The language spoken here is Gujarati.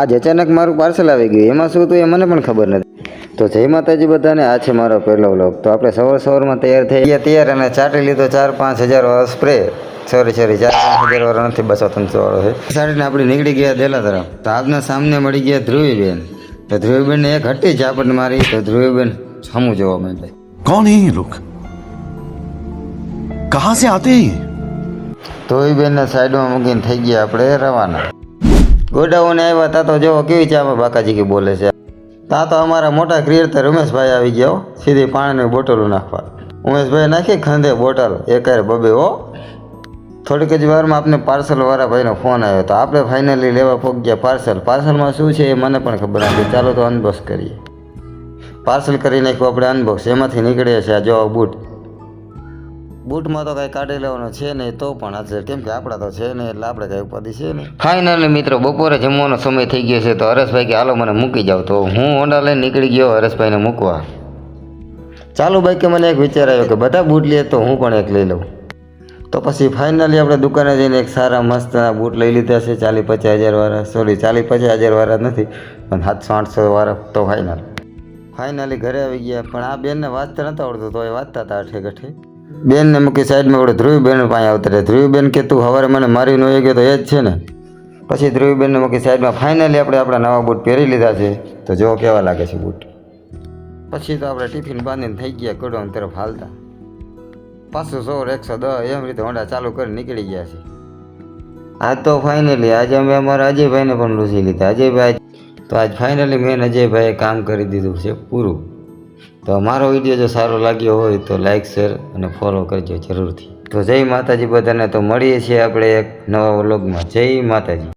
આજ અચાનક મારું પાર્સલ આવી ગયું, એમાં શું હતું એ મને પણ ખબર નથી. તો જય માતાજી બધાને, આ છે મારો પહેલો વ્લોગ. તો આપણે સવારમાં તૈયાર થઈ ગયા તૈયાર અને ચાટી લીધો 4-5 હજાર વાળો સ્પ્રે. સોરી 4-5 હજાર વાળો નથી, 200-300 વાળો છે. સાડીને આપણે નીકળી ગયા દેલા તરફ. તો આપના સામને મળી ગયા ધ્રુવીબેન. તો ધ્રુવીબેનને એક હટી ઝાપટ મારી. તો ધ્રુવીબેન સામું જોવા માંડે, कौन है ये लोग, कहाँ से आते हैं? ધ્રુવીબેનને સાઈડમાં મૂકીને થઈ ગયા આપણે રવાના. ગોડાઉને આવ્યા તા તો જો કેવી ચામાં બાકાજી કે બોલે છે. તા તો અમારા મોટા ક્રિએટર ઉમેશભાઈ આવી ગયા હો, સીધી પાણીની બોટલો નાખવા. ઉમેશભાઈ નાખી ખંધે બોટલ એકારે બબે હો. થોડીક જ વારમાં આપણે પાર્સલવાળા ભાઈનો ફોન આવ્યો. તો આપણે ફાઇનલી લેવા પહોંચ્યા પાર્સલ. પાર્સલમાં શું છે એ મને પણ ખબર નથી. ચાલો તો અનબોક્સ કરીએ. પાર્સલ કરી નાખ્યું આપણે અનબોક્સ. એમાંથી નીકળે છે આ જો બૂટ. બૂટમાં તો કાંઈ કાઢી લેવાનું છે નહીં, તો પણ હાજર, કેમ કે આપણા તો છે નહીં એટલે આપણે કાંઈ ઉપાધિ છે નહીં. ફાઇનલી મિત્રો બપોરે જમવાનો સમય થઈ ગયો છે. તો હરેશભાઈ કે હાલો મને મૂકી જાવ. તો હું હોન્ડા લઈને નીકળી ગયો હરેશભાઈને મૂકવા. ચાલુ ભાઈ કે મને એક વિચાર આવ્યો કે બધા બૂટ લે તો હું પણ એક લઈ લઉં. તો પછી ફાઇનલી આપણે દુકાને જઈને એક સારા મસ્તના બૂટ લઈ લીધા છે. 40-50 હજાર વાળા, સોરી 40-50 હજાર વાળા નથી પણ 700-800 વાળા. તો ફાઇનલી ઘરે આવી ગયા. પણ આ બેનને વાંચતા નહોતું આવડતું, તો એ વાંચતા હતા અઠે ગઠે. બેનને મૂકી સાઈડમાં આપણે ધ્રુવીબેન પાસે આવતા રહે. ધ્રુવીબેન કે તું સવારે મને મારી ન ગયો તો એ જ છે ને. પછી ધ્રુવીબેનને મૂકી સાઈડમાં. ફાઇનલી આપણે આપણા નવા બૂટ પહેરી લીધા છે. તો જો કેવા લાગે છે બૂટ. પછી તો આપણે ટિફિન બાંધીને થઈ ગયા ગોડાઉન તરફ હાલતા. 500-110 એમ રીતે હોન્ડા ચાલુ કરી નીકળી ગયા છે. આજ તો ફાઇનલી આજે અમે અમારા અજયભાઈને પણ લૂસી લીધા. અજયભાઈ તો આજ ફાઇનલી મેન અજયભાઈએ કામ કરી દીધું છે પૂરું. તો મારો વિડીયો જો સારો લાગ્યો હોય તો લાઇક, શેર અને ફોલો કરજો જરૂરથી. તો જય માતાજી બધાને. તો મળીએ છીએ આપણે એક નવા વ્લોગમાં. જય માતાજી.